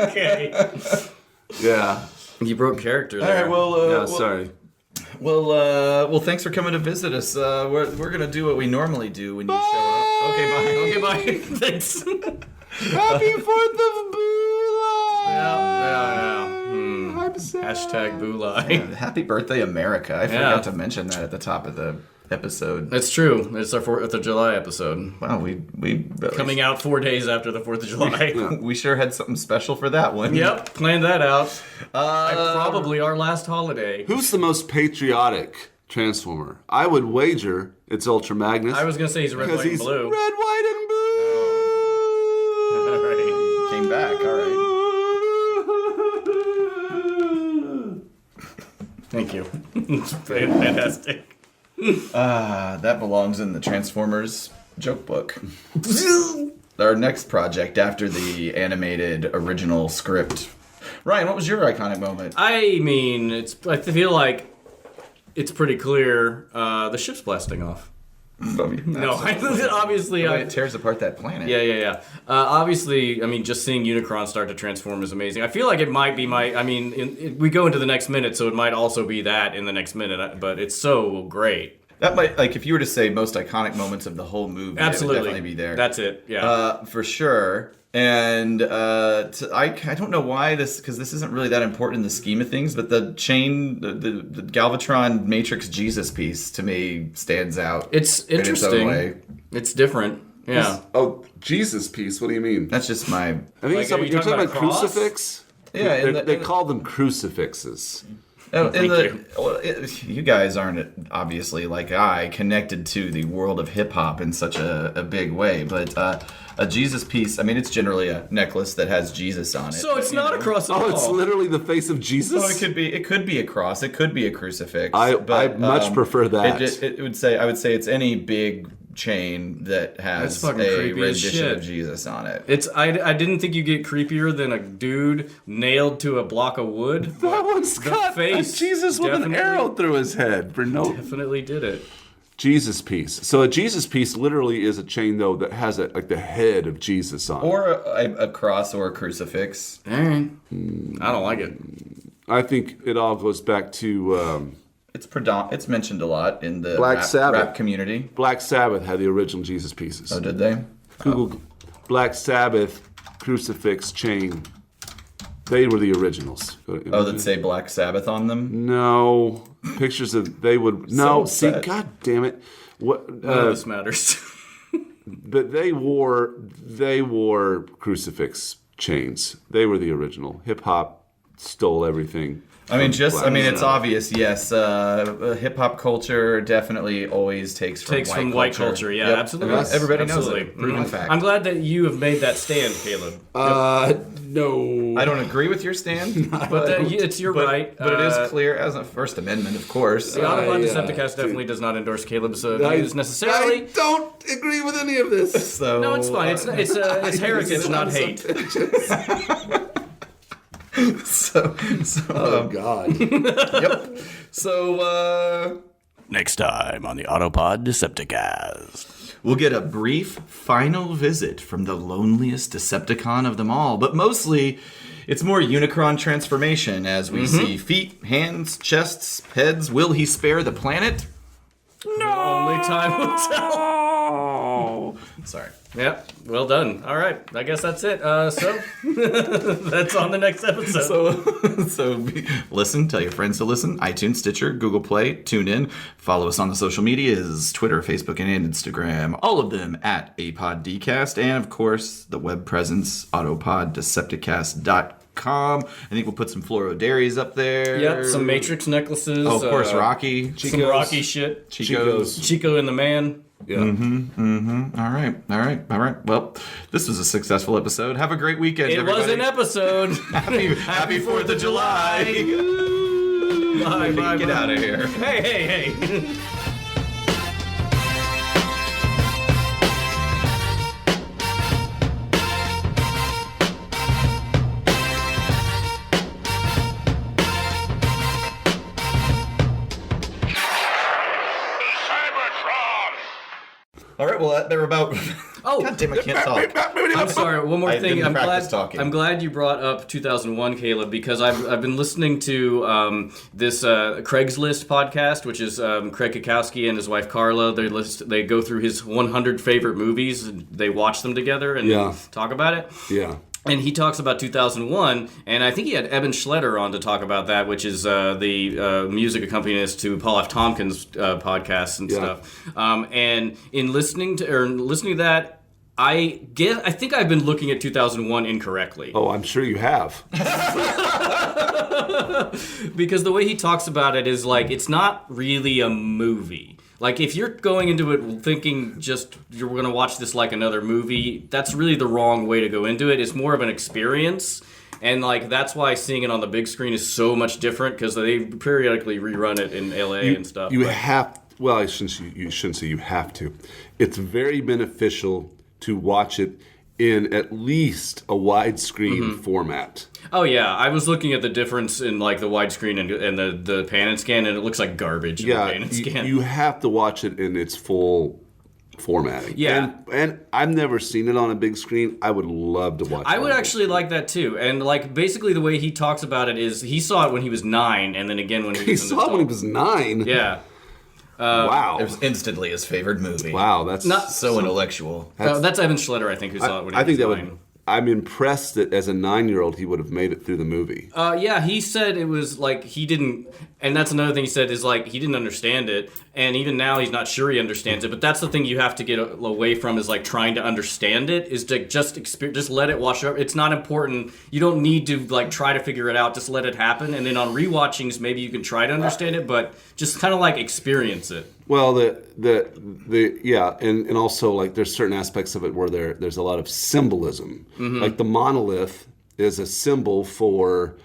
S2: Okay.
S4: Yeah.
S2: You broke character
S1: All
S2: there.
S1: right, well,
S4: Yeah, sorry.
S1: Well, thanks for coming to visit us. We're gonna do what we normally do when you show up. Okay, bye.
S2: Okay, bye. Thanks.
S4: Happy 4th of July.
S2: Yeah.
S4: I'm sad.
S2: Hashtag Bulai.
S1: Happy birthday, America! I
S2: Yeah.
S1: forgot to mention that at the top of the episode.
S2: That's true. It's our 4th of July episode.
S1: Wow, we
S2: Coming out 4 days after the 4th of July.
S1: We sure had something special for that one.
S2: Yep, planned that out. Probably our last holiday.
S4: Who's the most patriotic Transformer? I would wager it's Ultra Magnus.
S2: I was gonna say he's red,
S4: because
S2: white,
S4: he's
S2: and blue.
S4: red, white, and blue.
S2: All right.
S1: Came back. All right.
S2: Thank you. Fantastic.
S1: That belongs in the Transformers joke book. Our next project after the animated original script. Ryan, what was your iconic moment?
S2: I mean, I feel like it's pretty clear. The ship's blasting off. No, obviously.
S1: It tears apart that planet.
S2: Yeah. Obviously, I mean, just seeing Unicron start to transform is amazing. I feel like it might be we go into the next minute, so it might also be that in the next minute, but it's so great.
S1: That might, like, if you were to say most iconic moments of the whole movie,
S2: Absolutely.
S1: it would definitely be there.
S2: That's it, yeah.
S1: For sure. And I don't know why because this isn't really that important in the scheme of things, but the Galvatron Matrix Jesus piece to me stands out.
S2: It's
S1: in its own
S2: interesting.
S1: way.
S2: It's different, yeah.
S4: Oh, Jesus piece. What do you mean?
S1: That's just my.
S4: I think
S2: Like, are you
S4: you're
S2: talking
S4: talking
S2: about
S4: about
S2: a cross?
S4: crucifix.
S1: Yeah,
S4: They call them crucifixes.
S1: You guys aren't obviously like I connected to the world of hip hop in such a big way, but a Jesus piece. I mean, it's generally a necklace that has Jesus on it.
S2: So it's not a cross at all.
S4: Oh, it's literally the face of Jesus.
S1: So it could be a cross. It could be a crucifix.
S4: I much prefer
S1: I
S4: that.
S1: would say it's any big chain that has
S2: That's fucking
S1: a
S2: creepy as
S1: rendition
S2: shit.
S1: of Jesus on it.
S2: I didn't think you get creepier than a dude nailed to a block of wood.
S4: That one's
S2: The
S4: got
S2: face
S4: a Jesus with an
S2: definitely-
S4: arrow through his head for no
S2: Definitely did it.
S4: Jesus piece. So a Jesus piece literally is a chain though that has like the head of Jesus on it.
S1: Or a cross or a crucifix.
S2: All right. I don't like it.
S4: I think it all goes back to
S1: It's mentioned a lot in the
S4: Black Sabbath.
S1: rap community.
S4: Black Sabbath had the original Jesus pieces.
S1: Oh, did they?
S4: Google Black Sabbath crucifix chain. They were the originals.
S1: Oh, that say Black Sabbath on them?
S4: No pictures of they would no
S1: So
S4: see.
S1: upset.
S4: God damn it! What?
S2: None of this matters.
S4: But they wore crucifix chains. They were the original. Hip hop stole everything.
S1: I mean,
S4: from Black
S1: it's
S4: Sabbath.
S1: obvious. Yes, hip hop culture definitely always takes from
S2: white culture. Yeah,
S1: Yep.
S2: absolutely.
S1: Everybody
S2: Absolutely.
S1: knows it. Proven fact.
S2: I'm glad that you have made that stand, Caleb.
S4: No.
S1: I don't agree with your stand,
S2: But it's your right.
S1: But it is clear as a First Amendment, of course.
S2: The Autopod
S4: yeah,
S2: Decepticast definitely does not endorse Caleb's views necessarily.
S4: I don't agree with any of this.
S1: So
S2: No, it's fine. It's heritage, not hate.
S4: Oh God.
S1: Yep. So
S2: Next time on the Autopod Decepticast.
S1: we'll get a brief final visit from the loneliest Decepticon of them all, but mostly it's more Unicron transformation as we see feet, hands, chests, heads. Will he spare the planet?
S2: Only time will tell.
S1: Sorry.
S2: Yep, well done. All right, I guess that's it. So that's on the next episode.
S1: So listen, tell your friends to listen. iTunes, Stitcher, Google Play, tune in. Follow us on the social medias, Twitter, Facebook, and Instagram. All of them at ApodDcast. And, of course, the web presence, autopoddecepticast.com. I think we'll put some Fluorodaries up there.
S2: Yep, some Matrix necklaces.
S1: Oh, of course, Rocky.
S2: Some Rocky shit.
S1: Chico's.
S2: Chico and the Man.
S4: Yeah.
S1: All right. Well, this was a successful episode. Have a great weekend,
S2: It
S1: everybody.
S2: was an episode.
S1: Happy 4th of July.
S2: Bye, bye,
S1: Get
S2: bye.
S1: out of here.
S2: Hey.
S3: Cybertron!
S1: All right, well, they're about...
S2: Oh,
S1: God damn, I can't talk.
S2: I'm sorry. One more
S1: I
S2: thing.
S1: didn't practice talking.
S2: I'm glad you brought up 2001, Caleb, because I've been listening to this Craigslist podcast, which is Craig Kukowski and his wife Carla. They go through his 100 favorite movies and they watch them together and talk about it.
S4: Yeah.
S2: And he talks about 2001, and I think he had Eben Schletter on to talk about that, which is the music accompanist to Paul F. Tompkins' podcasts and stuff. And in listening to that, I think I've been looking at 2001 incorrectly.
S4: Oh, I'm sure you have.
S2: Because the way he talks about it is like, it's not really a movie. Like, if you're going into it thinking just you're going to watch this like another movie, that's really the wrong way to go into it. It's more of an experience. And, like, that's why seeing it on the big screen is so much different, because they periodically rerun it in L.A. and stuff.
S4: You have... Well, you shouldn't say you have to. It's very beneficial to watch it in at least a widescreen format.
S2: Oh, yeah. I was looking at the difference in, like, the widescreen and the pan and scan, and it looks like garbage in the pan and scan.
S4: You have to watch it in its full formatting.
S2: Yeah.
S4: And I've never seen it on a big screen. I would love to watch it.
S2: I would actually like that, too. And, like, basically the way he talks about it is he saw it when he was 9, and then again when he
S4: He
S2: was an
S4: saw it when he
S2: adult.
S4: was 9?
S2: Yeah.
S4: Wow.
S1: It was instantly his favorite movie.
S4: Wow, that's...
S1: So intellectual.
S2: That's Evan Schletter, I think, who saw it when he
S4: I
S2: was
S4: think that
S2: 9.
S4: would... I'm impressed that as a 9-year-old he would have made it through the movie.
S2: Yeah, he said it was like he didn't, and that's another thing he said is like he didn't understand it, and even now he's not sure he understands it. But that's the thing you have to get away from is like trying to understand it, is to just let it wash over. It's not important. You don't need to like try to figure it out. Just let it happen, and then on rewatchings maybe you can try to understand it, but just kind of like experience it.
S4: Well, and also like there's certain aspects of it where there's a lot of symbolism. Like the monolith is a symbol for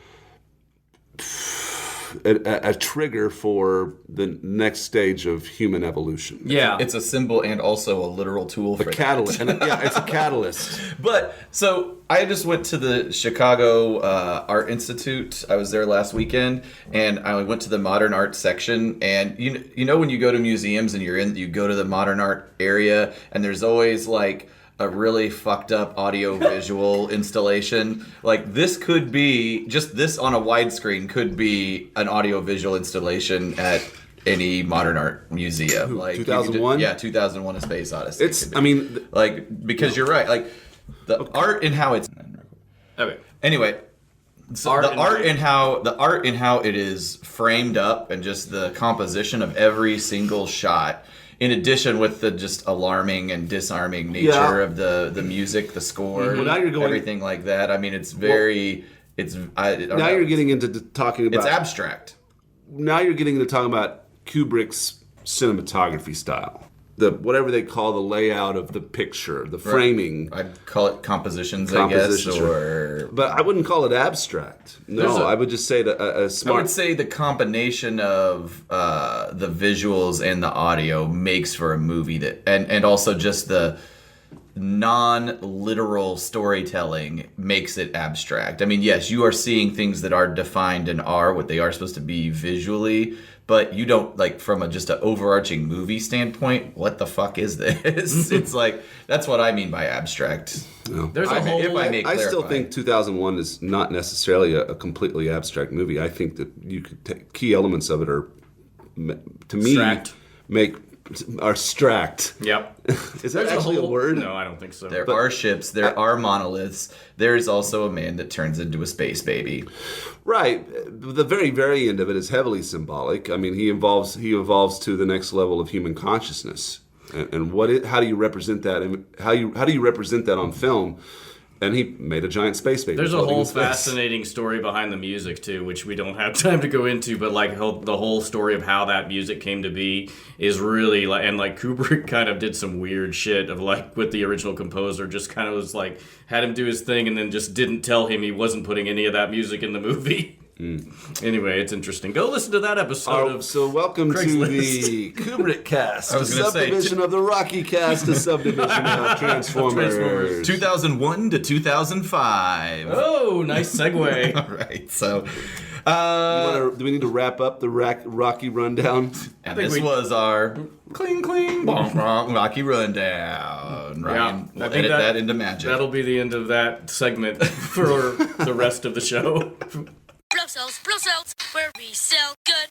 S4: a trigger for the next stage of human evolution.
S2: Yeah,
S1: It's a symbol and also a literal tool for
S4: A catalyst.
S1: that.
S4: It's a catalyst.
S1: But, so, I just went to the Chicago Art Institute. I was there last weekend, and I went to the modern art section. And you know when you go to museums and you go to the modern art area, and there's always, like, a really fucked up audio-visual installation. Like, this could be, just this on a widescreen could be an audio-visual installation at any modern art museum. Like
S4: 2001?
S1: Yeah, 2001: A Space Odyssey.
S4: It's,
S1: could be.
S4: I mean...
S1: Like, because you're right. Like, the art and how it's...
S2: okay.
S1: Anyway, so the art and how it is framed up and just the composition of every single shot, in addition with the just alarming and disarming nature of the music, the score,
S4: Well, now you're going-
S1: everything like that. I mean, it's very...
S4: Now you're getting into talking about...
S1: It's abstract.
S4: Now you're getting into talking about Kubrick's cinematography style. Whatever they call the layout of the picture, the framing.
S1: I'd call it compositions, I guess, or...
S4: But I wouldn't call it abstract. No, I would just say that a
S1: I
S4: smart...
S1: would say the combination of the visuals and the audio makes for a movie that, and also just the non-literal storytelling makes it abstract. I mean, yes, you are seeing things that are defined and are what they are supposed to be visually, but you don't, like, from just an overarching movie standpoint, what the fuck is this? It's like, that's what I mean by abstract.
S4: No.
S2: There's a whole...
S1: If I may
S4: I still
S1: clarify.
S4: think 2001 is not necessarily a completely abstract movie. I think that you could take key elements of it are, to me,
S2: Abstract.
S4: make are stracked.
S2: Yep.
S4: Is that actually a word?
S2: No, I don't think so.
S1: There are ships. There are monoliths. There is also a man that turns into a space baby.
S4: Right. The very, very end of it is heavily symbolic. I mean, he evolves to the next level of human consciousness. And how do you represent that? And how do you represent that on film? And he made a giant space baby.
S2: There's a whole fascinating story behind the music too, which we don't have time to go into. But like the whole story of how that music came to be is really like, and like Kubrick kind of did some weird shit of like with the original composer, just kind of was like had him do his thing and then just didn't tell him he wasn't putting any of that music in the movie. Anyway, it's interesting. Go listen to that episode of
S4: So welcome to the Kubrick cast, a subdivision of the Rocky cast, a subdivision of Transformers.
S1: 2001 to 2005.
S2: Oh, nice segue.
S1: All right, so
S4: Do we need to wrap up the Rocky rundown?
S1: and this was our cling cling bonk, bonk, Rocky rundown. Ryan, we'll edit that into magic.
S2: That'll be the end of that segment for the rest of the show.
S7: Brussels, where we sell good.